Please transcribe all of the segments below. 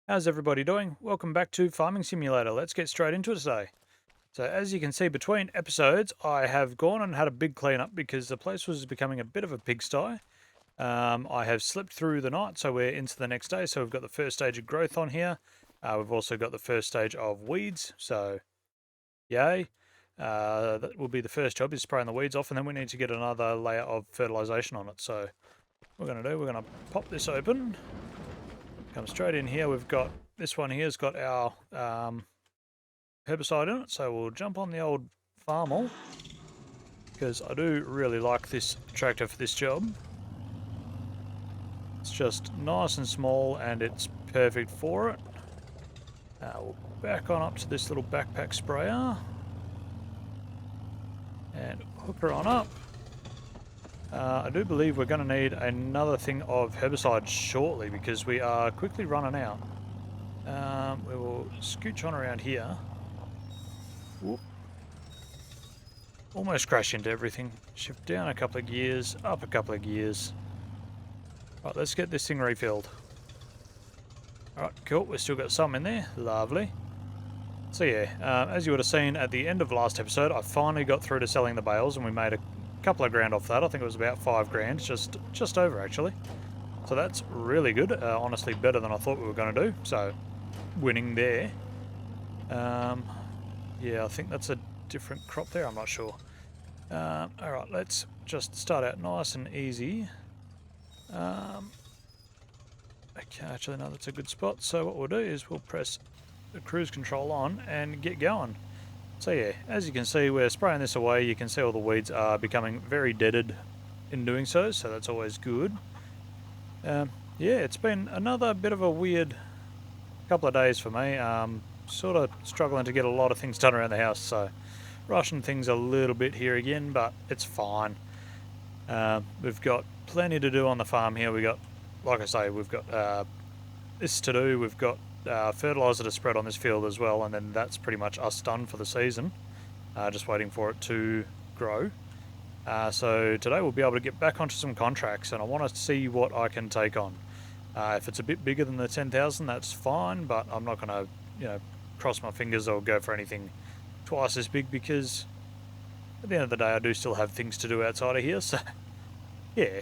How's everybody doing? Welcome back to Farming Simulator. Let's get straight into it today. So as you can see between episodes, I have gone and had a big cleanup because the place was becoming a bit of a pigsty. I have slipped through the night, so we're into the next day. So we've got the first stage of growth on here. We've also got the first stage of weeds, so yay. That will be the first job, is spraying the weeds off, and then we need to get another layer of fertilization on it. So what we're going to do, we're going to pop this open. Come straight in here. We've got this one here has got our herbicide in it, so we'll jump on the old Farmall because I do really like this tractor for this job. It's just nice and small and it's perfect for it. We'll back on up to this little backpack sprayer and hook her on up. I do believe we're going to need another thing of herbicide shortly because we are quickly running out. We will scooch on around here. Whoop. Almost crash into everything. Shift down a couple of gears, up a couple of gears. Right, let's get this thing refilled. Alright, cool. We've still got some in there. Lovely. So yeah, as you would have seen at the end of last episode, I finally got through to selling the bales and we made a couple of grand off that. I think it was about 5 grand, just over actually. So that's really good. Honestly, better than I thought we were going to do. So, winning there. Yeah, I think that's a different crop there. I'm not sure. Alright, let's just start out nice and easy. Okay, actually, no, that's a good spot. So what we'll do is we'll press the cruise control on and get going. So yeah, as you can see, we're spraying this away. You can see all the weeds are becoming very deaded in doing so, so that's always good. Yeah, it's been another bit of a weird couple of days for me. Sort of struggling to get a lot of things done around the house, so rushing things a little bit here again, but it's fine. We've got plenty to do on the farm here. We got, like I say, we've got this to do. We've got fertilizer to spread on this field as well, and then that's pretty much us done for the season. Just waiting for it to grow. So today we'll be able to get back onto some contracts, and I want to see what I can take on. If it's a bit bigger than the 10,000, that's fine, but I'm not going to, cross my fingers or go for anything twice as big because at the end of the day I do still have things to do outside of here, so yeah.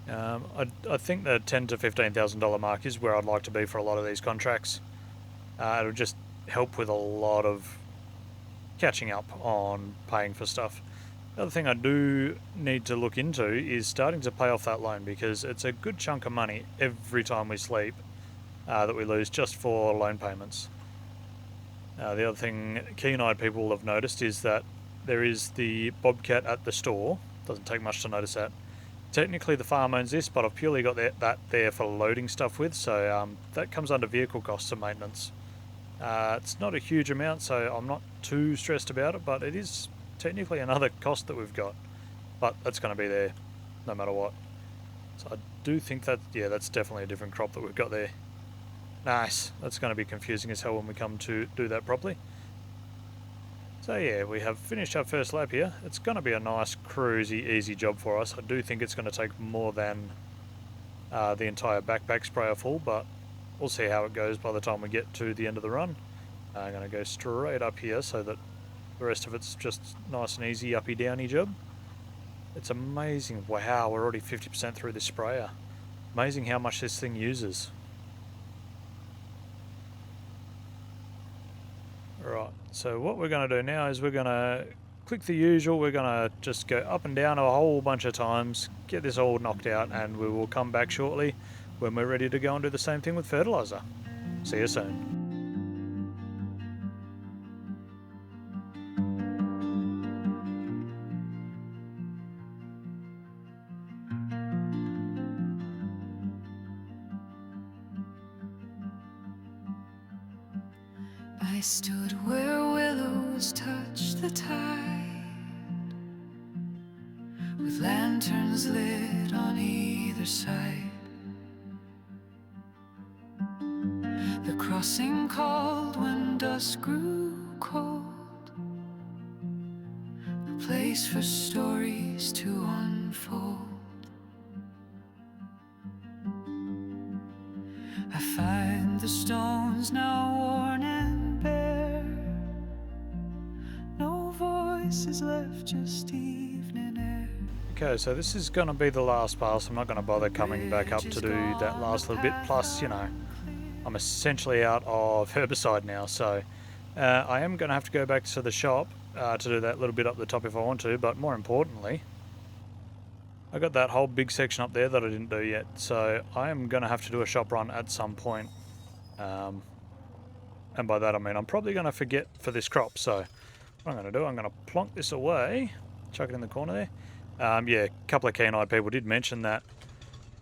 I think the $10,000 to $15,000 mark is where I'd like to be for a lot of these contracts. It'll just help with a lot of catching up on paying for stuff. The other thing I do need to look into is starting to pay off that loan because it's a good chunk of money every time we sleep that we lose just for loan payments. The other thing keen-eyed people will have noticed is that there is the bobcat at the store. Doesn't take much to notice that. Technically the farm owns this, but I've purely got that there for loading stuff with, so that comes under vehicle costs and maintenance. It's not a huge amount, so I'm not too stressed about it, but it is technically another cost that we've got. But that's going to be there no matter what. So I do think that, yeah, that's definitely a different crop that we've got there. Nice. That's going to be confusing as hell when we come to do that properly. So yeah, we have finished our first lap here. It's going to be a nice, cruisy, easy job for us. I do think it's going to take more than the entire backpack sprayer full, but we'll see how it goes by the time we get to the end of the run. I'm going to go straight up here so that the rest of it's just nice and easy, uppy downy job. It's amazing. Wow, we're already 50% through this sprayer. Amazing how much this thing uses. Right, so what we're going to do now is we're going to click the usual. We're going to just go up and down a whole bunch of times, get this all knocked out, and we will come back shortly when we're ready to go and do the same thing with fertilizer. See you soon. I stood where willows touch the tide, with lanterns lit on either side. The crossing called when dusk grew cold, a place for stories to unfold. I find the stones now worn and bare. No voice is left, just evening air. Okay, so this is going to be the last pass. I'm not going to bother coming back up to do that last little bit. Plus, you know, I'm essentially out of herbicide now, so I am going to have to go back to the shop to do that little bit up the top if I want to, but more importantly, I got that whole big section up there that I didn't do yet, so I am going to have to do a shop run at some point. And by that I mean I'm probably going to forget for this crop, so what I'm going to do, I'm going to plonk this away, chuck it in the corner there. Yeah, a couple of keen-eyed people did mention that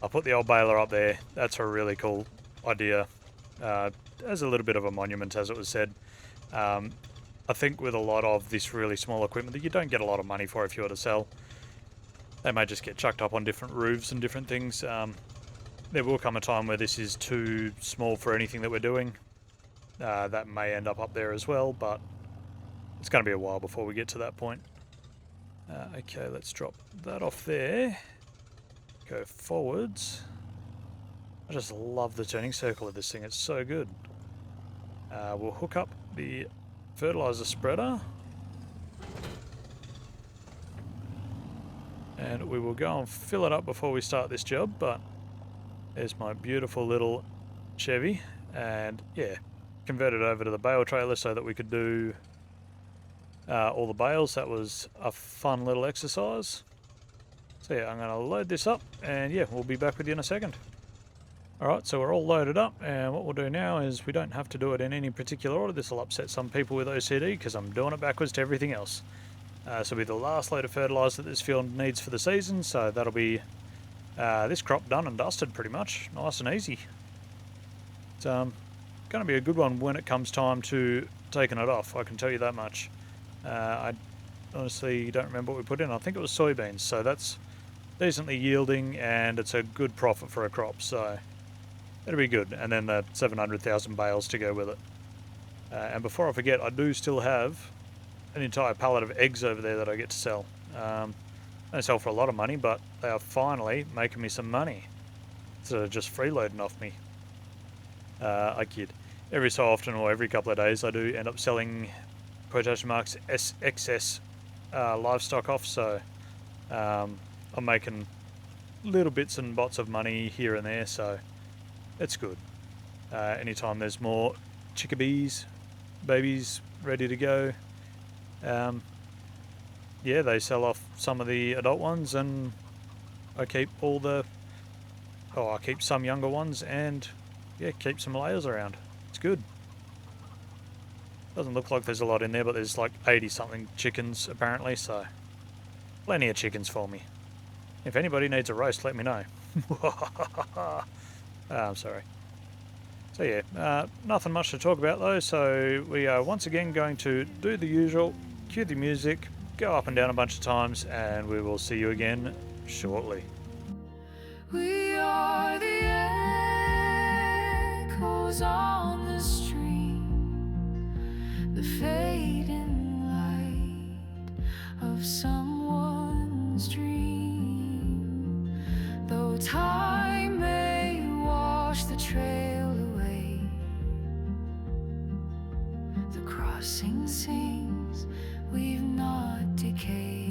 I put the old baler up there. That's a really cool idea. As a little bit of a monument, as it was said. I think with a lot of this really small equipment that you don't get a lot of money for if you were to sell, they may just get chucked up on different roofs and different things. There will come a time where this is too small for anything that we're doing. That may end up there as well, but it's going to be a while before we get to that point. Okay, let's drop that off there. Go forwards. I just love the turning circle of this thing, it's so good. We'll hook up the fertilizer spreader. And we will go and fill it up before we start this job, but there's my beautiful little Chevy. And yeah, converted over to the bale trailer so that we could do all the bales. That was a fun little exercise. So yeah, I'm going to load this up and yeah, we'll be back with you in a second. Alright, so we're all loaded up, and what we'll do now is we don't have to do it in any particular order. This will upset some people with OCD because I'm doing it backwards to everything else. So it'll be the last load of fertiliser that this field needs for the season, so that'll be this crop done and dusted pretty much. Nice and easy. It's going to be a good one when it comes time to taking it off, I can tell you that much. I honestly don't remember what we put in. I think it was soybeans, so that's decently yielding and it's a good profit for a crop, so it'll be good. And then the 700,000 bales to go with it. And before I forget, I do still have an entire pallet of eggs over there that I get to sell. They sell for a lot of money, but they are finally making me some money. So just freeloading off me. I kid. Every so often or every couple of days I do end up selling quotation marks excess livestock off, so I'm making little bits and bots of money here and there, so it's good. Anytime there's more chickabees, babies ready to go, yeah, they sell off some of the adult ones and I keep I keep some younger ones and yeah, keep some layers around. It's good. Doesn't look like there's a lot in there, but there's like 80 something chickens apparently, so plenty of chickens for me. If anybody needs a roast, let me know. I'm sorry. So yeah, nothing much to talk about though, so we are once again going to do the usual, cue the music, go up and down a bunch of times, and we will see you again shortly. We are the echoes on the stream, the fading light of someone's dream. Though time may wash the trail away, the crossing sings, we've not decayed.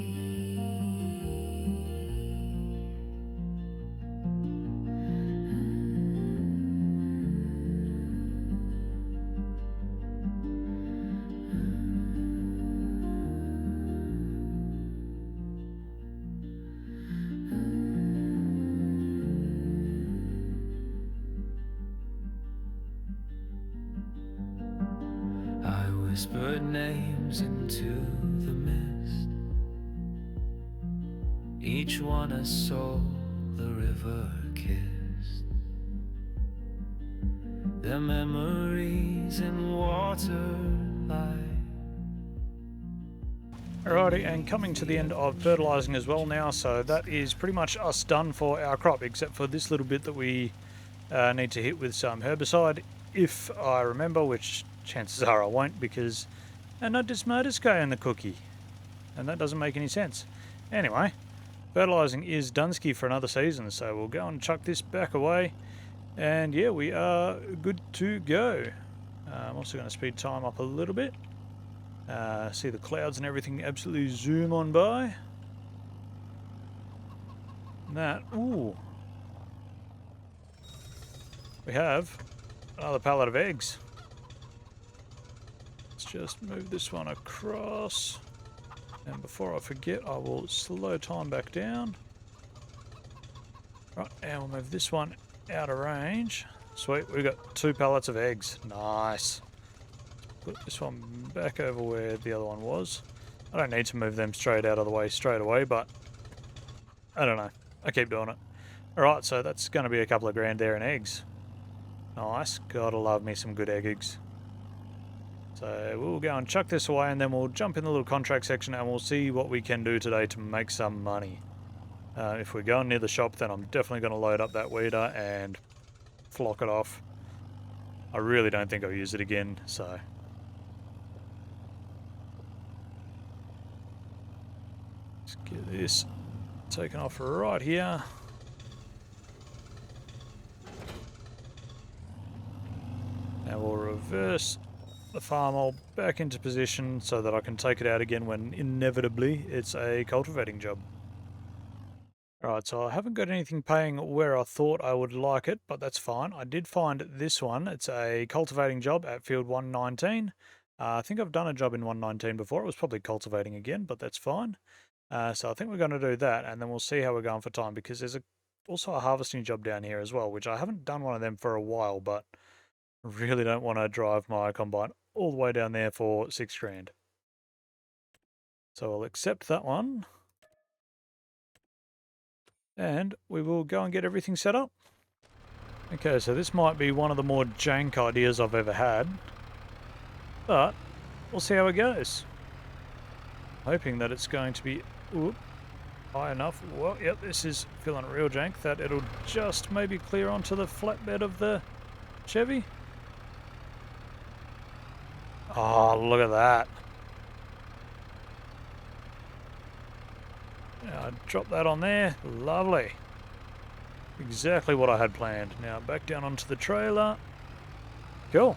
Whispered names into the mist, each one a soul the river kissed, their memories in water lie. Alrighty, and coming to the end of fertilising as well now, so that is pretty much us done for our crop, except for this little bit that we need to hit with some herbicide, if I remember, which chances are I won't, because no dismodus go in the cookie, and that doesn't make any sense. Anyway, fertilising is doneski for another season, so we'll go and chuck this back away, And yeah, we are good to go. I'm also going to speed time up a little bit. See the clouds and everything absolutely zoom on by. And that, ooh. We have another pallet of eggs. Let's just move this one across. And before I forget, I will slow time back down. Right, and we'll move this one out of range. Sweet, we've got 2 pallets of eggs. Nice. Put this one back over where the other one was. I don't need to move them straight out of the way straight away, but I don't know. I keep doing it. Alright, so that's going to be a couple of grand there in eggs. Nice. Gotta love me some good eggs. So we'll go and chuck this away and then we'll jump in the little contract section and we'll see what we can do today to make some money. If we're going near the shop, then I'm definitely going to load up that weeder and flock it off. I really don't think I'll use it again, so... Let's get this taken off right here. Now we'll reverse the farm hole back into position so that I can take it out again when inevitably it's a cultivating job. Alright, so I haven't got anything paying where I thought I would like it, but that's fine. I did find this one. It's a cultivating job at field 119. I think I've done a job in 119 before. It was probably cultivating again, but that's fine. So I think we're going to do that, and then we'll see how we're going for time, because there's also a harvesting job down here as well, which I haven't done one of them for a while, but I really don't want to drive my combine all the way down there for 6 grand. So I'll accept that one. And we will go and get everything set up. Okay, so this might be one of the more jank ideas I've ever had. But we'll see how it goes. Hoping that it's going to be high enough. Well, yep, this is feeling real jank. That it'll just maybe clear onto the flatbed of the Chevy. Oh, look at that. Now, drop that on there. Lovely. Exactly what I had planned. Now back down onto the trailer. Cool.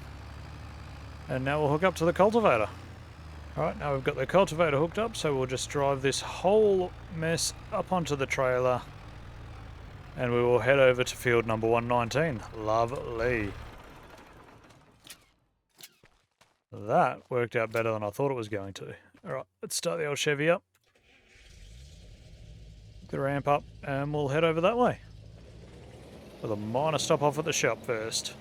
And now we'll hook up to the cultivator. Alright, now we've got the cultivator hooked up, so we'll just drive this whole mess up onto the trailer. And we will head over to field number 119. Lovely. That worked out better than I thought it was going to. Alright, let's start the old Chevy up. The ramp up, and we'll head over that way. With a minor stop off at the shop first.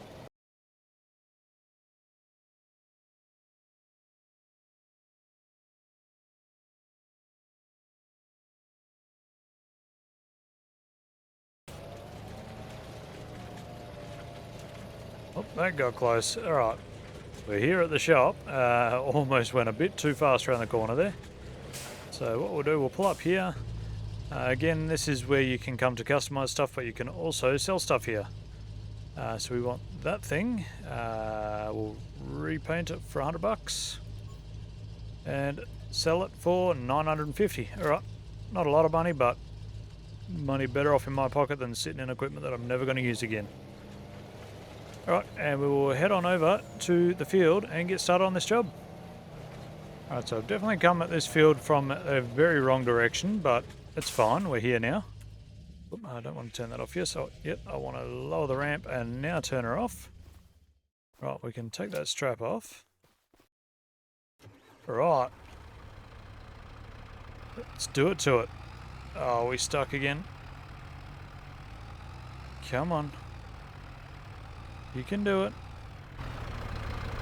Oh, that got close. Alright, we're here at the shop. Almost went a bit too fast around the corner there. So what we'll do, we'll pull up here. Again, this is where you can come to customize stuff, but you can also sell stuff here. So we want that thing. We'll repaint it for $100 and sell it for $950. Alright, not a lot of money, but money better off in my pocket than sitting in equipment that I'm never going to use again. Alright, and we will head on over to the field and get started on this job. Alright, so I've definitely come at this field from a very wrong direction, but it's fine, we're here now. Oop, I don't want to turn that off yet, so yep, I want to lower the ramp and now turn her off. Right, we can take that strap off. Right. Let's do it to it. Oh, we stuck again. Come on. You can do it.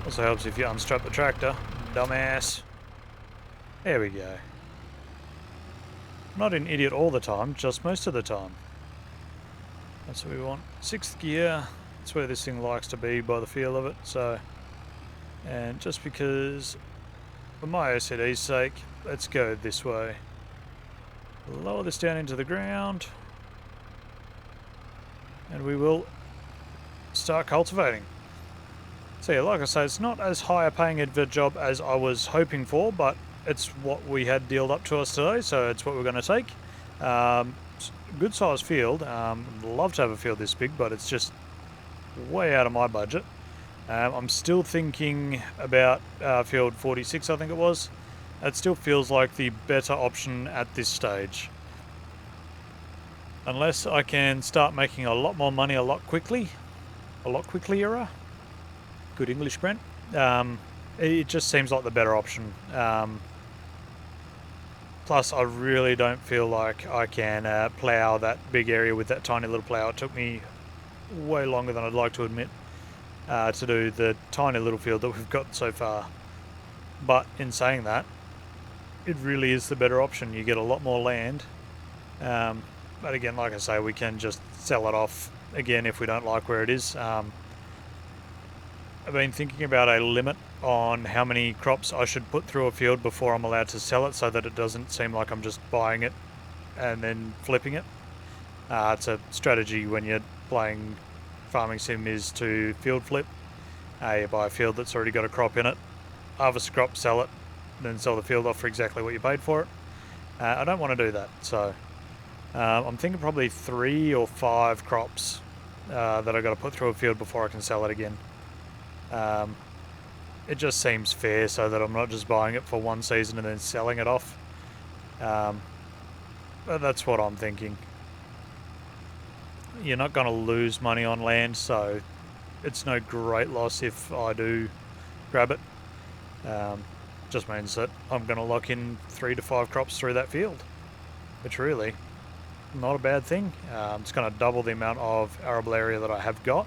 Also helps if you unstrap the tractor. Dumbass. There we go. Not an idiot all the time, just most of the time. That's what we want. 6th gear. That's where this thing likes to be by the feel of it. So, and just because, for my OCD's sake, let's go this way. Lower this down into the ground. And we will start cultivating. So yeah, like I say, it's not as high a paying a job as I was hoping for, but it's what we had dealed up to us today, so it's what we're going to take. Good sized field. Love to have a field this big, but it's just way out of my budget. I'm still thinking about field 46, I think it was. It still feels like the better option at this stage. Unless I can start making a lot more money a lot quicklier. Good English, Brent. It just seems like the better option. Plus, I really don't feel like I can plough that big area with that tiny little plough. It took me way longer than I'd like to admit to do the tiny little field that we've got so far. But in saying that, it really is the better option. You get a lot more land. But again, like I say, we can just sell it off again if we don't like where it is. I've been thinking about a limit on how many crops I should put through a field before I'm allowed to sell it, so that it doesn't seem like I'm just buying it and then flipping it. It's a strategy when you're playing farming sim, is to field flip. You buy a field that's already got a crop in it, harvest a crop, sell it, then sell the field off for exactly what you paid for it. I don't want to do that, so I'm thinking probably 3 or 5 crops that I've got to put through a field before I can sell it again. It just seems fair, so that I'm not just buying it for one season and then selling it off. But that's what I'm thinking. You're not going to lose money on land, so it's no great loss if I do grab it. Just means that I'm going to lock in 3 to 5 crops through that field, which really not a bad thing. It's going to double the amount of arable area that I have got.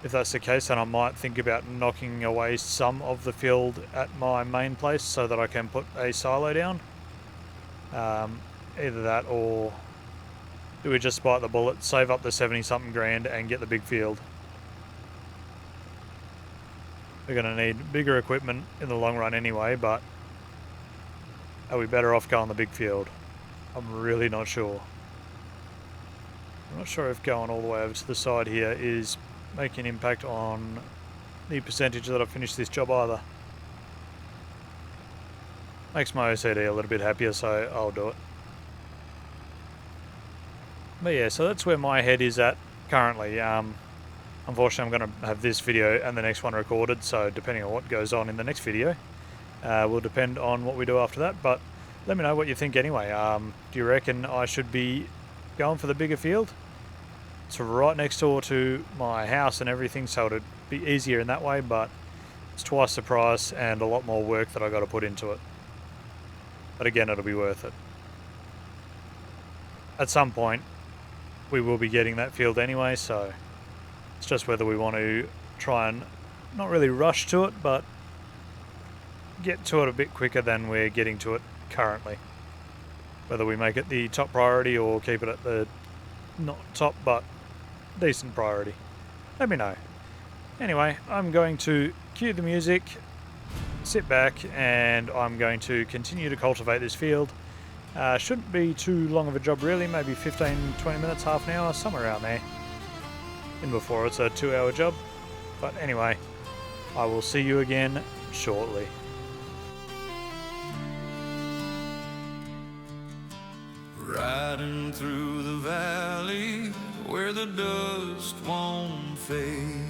If that's the case, then I might think about knocking away some of the field at my main place so that I can put a silo down. Either that, or do we just bite the bullet, save up the 70-something grand and get the big field? We're going to need bigger equipment in the long run anyway, but are we better off going the big field? I'm really not sure. I'm not sure if going all the way over to the side here is making an impact on the percentage that I finish this job either. Makes my OCD a little bit happier, so I'll do it. But yeah, so that's where my head is at currently. Unfortunately, I'm going to have this video and the next one recorded, so depending on what goes on in the next video will depend on what we do after that. But let me know what you think anyway. Do you reckon I should be going for the bigger field? It's right next door to my house and everything, so it'd be easier in that way, but it's twice the price and a lot more work that I got to put into it. But again, it'll be worth it. At some point, we will be getting that field anyway, so it's just whether we want to try and not really rush to it, but get to it a bit quicker than we're getting to it currently. Whether we make it the top priority or keep it at the not top but decent priority. Let me know. Anyway, I'm going to cue the music, sit back, and I'm going to continue to cultivate this field. Shouldn't be too long of a job really, maybe 15-20 minutes, half an hour, somewhere around there. In before it's a 2-hour job. But anyway, I will see you again shortly. Riding through the valley where the dust won't fade.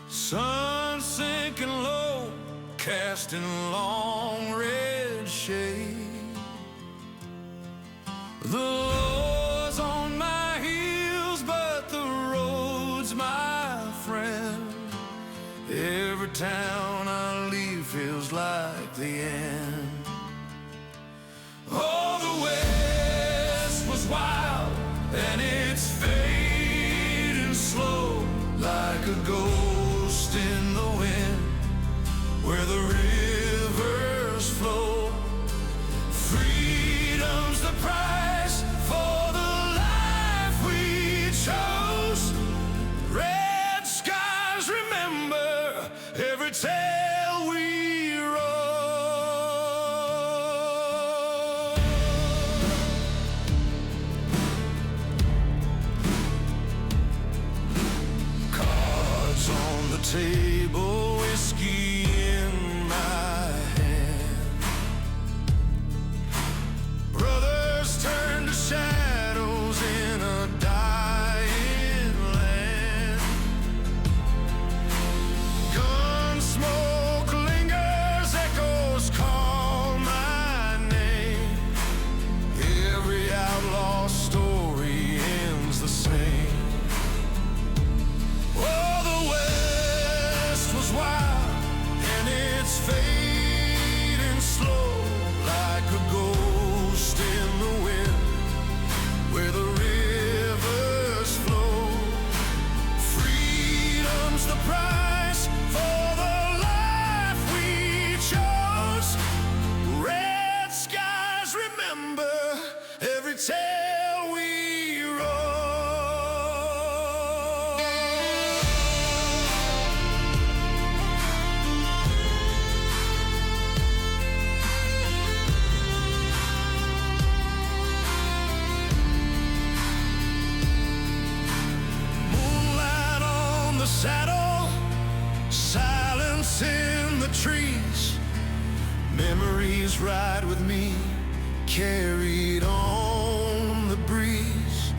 Sun sinking low, casting long red shade. The Lord's on my heels, but the road's my friend. Every town I leave feels like the end. Oh, the West was wild, and it's fading slow, like a ghost in the wind, where the rivers flow. Freedom's the price for the life we chose. Red skies remember every tale we wrote. Cards on the table, whiskey in my hand. Brothers turn to shadows in just ride with me, carried on the breeze.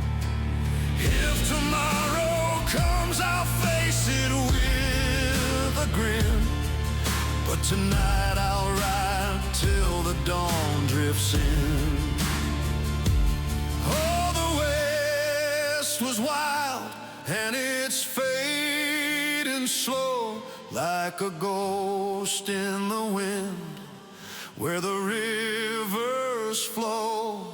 If tomorrow comes, I'll face it with a grin. But tonight I'll ride till the dawn drifts in. Oh, the West was wild, and it's fading slow, like a ghost in the wind, where the rivers flow.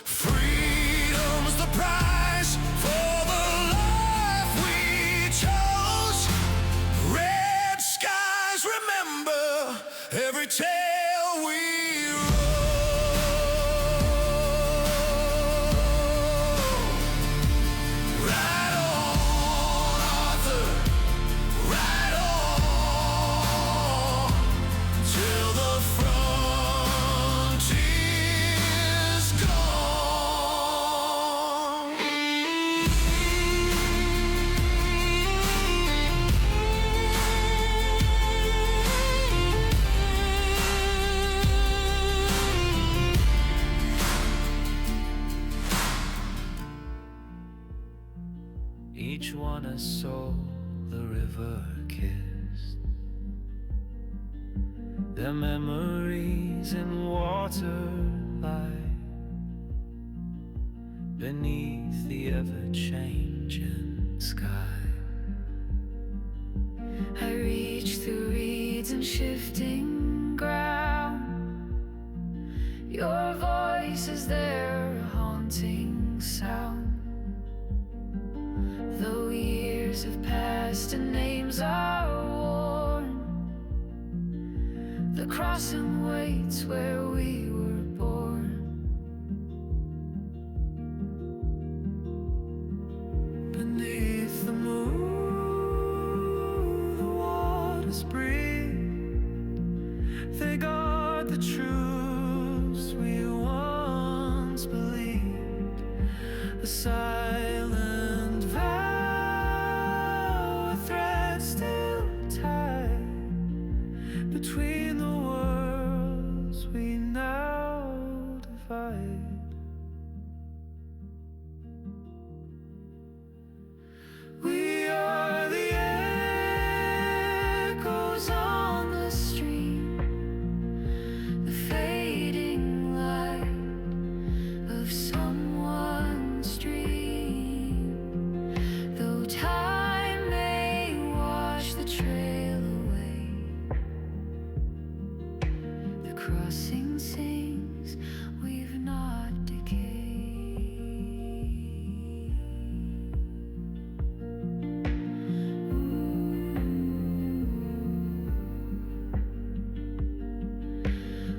Freedom's the price for the life we chose. Red skies remember every tale we each one a soul the river kissed, their memories in water lie beneath the ever-changing sky. I reach through reeds and shifting ground. Your voice is there, a haunting sound. Though years have passed and names are worn, the crossing waits where we were born. Beneath the moon, the waters breathe. They guard the truths we once believed. The silent vow, a thread still tied between the worlds we now divide. We are the echoes on the stream, the fading light of someone's dream. Though time may wash the trail away, the crossing sings, we've not decayed.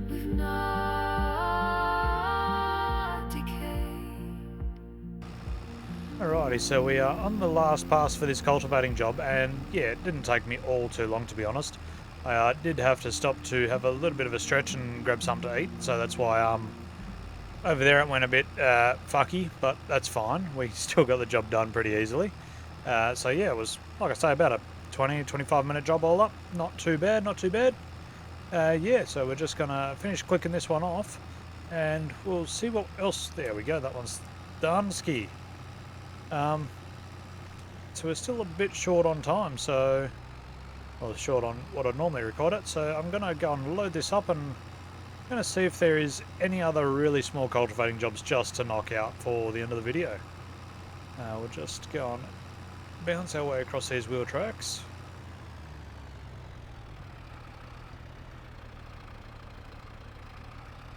We've not decayed. Alrighty, so we are on the last pass for this cultivating job, and yeah, it didn't take me all too long, to be honest. I did have to stop to have a little bit of a stretch and grab something to eat, so that's why over there it went a bit fucky, but that's fine. We still got the job done pretty easily. So yeah, it was, like I say, about a 20-25 minute job all up. Not too bad, not too bad. Yeah, so we're just gonna finish clicking this one off, and we'll see what else. There we go, that one's done. Ski. So we're still a bit short on time, so, well, short on what I'd normally record it, so I'm going to go and load this up, and I'm going to see if there is any other really small cultivating jobs just to knock out for the end of the video. We'll just go and bounce our way across these wheel tracks.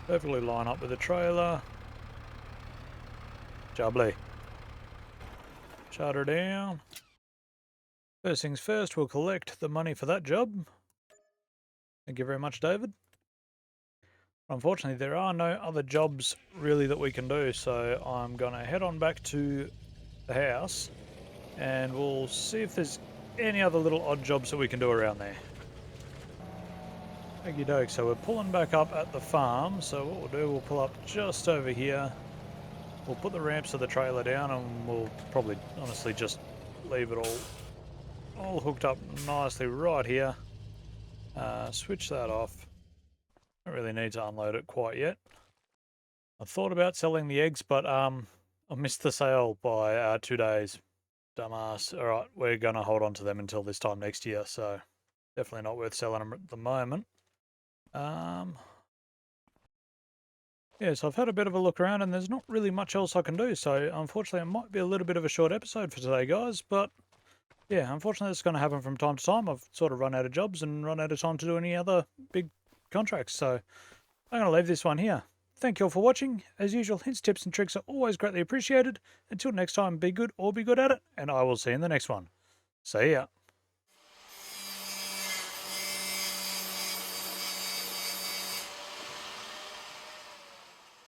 Perfectly line up with the trailer. Jubbly. Shut her down. First things first, we'll collect the money for that job. Thank you very much, David. Unfortunately, there are no other jobs really that we can do, so I'm going to head on back to the house and we'll see if there's any other little odd jobs that we can do around there. Okie doke, so we're pulling back up at the farm, so what we'll do, we'll pull up just over here. We'll put the ramps of the trailer down, and we'll probably honestly just leave it all hooked up nicely right here. Switch that off. Don't really need to unload it quite yet. I thought about selling the eggs, but I missed the sale by 2 days. Dumbass. All right, we're going to hold on to them until this time next year, so definitely not worth selling them at the moment. Yeah, so I've had a bit of a look around and there's not really much else I can do. So unfortunately, it might be a little bit of a short episode for today, guys. But yeah, unfortunately, it's going to happen from time to time. I've sort of run out of jobs and run out of time to do any other big contracts. So I'm going to leave this one here. Thank you all for watching. As usual, hints, tips, and tricks are always greatly appreciated. Until next time, be good or be good at it, and I will see you in the next one. See ya.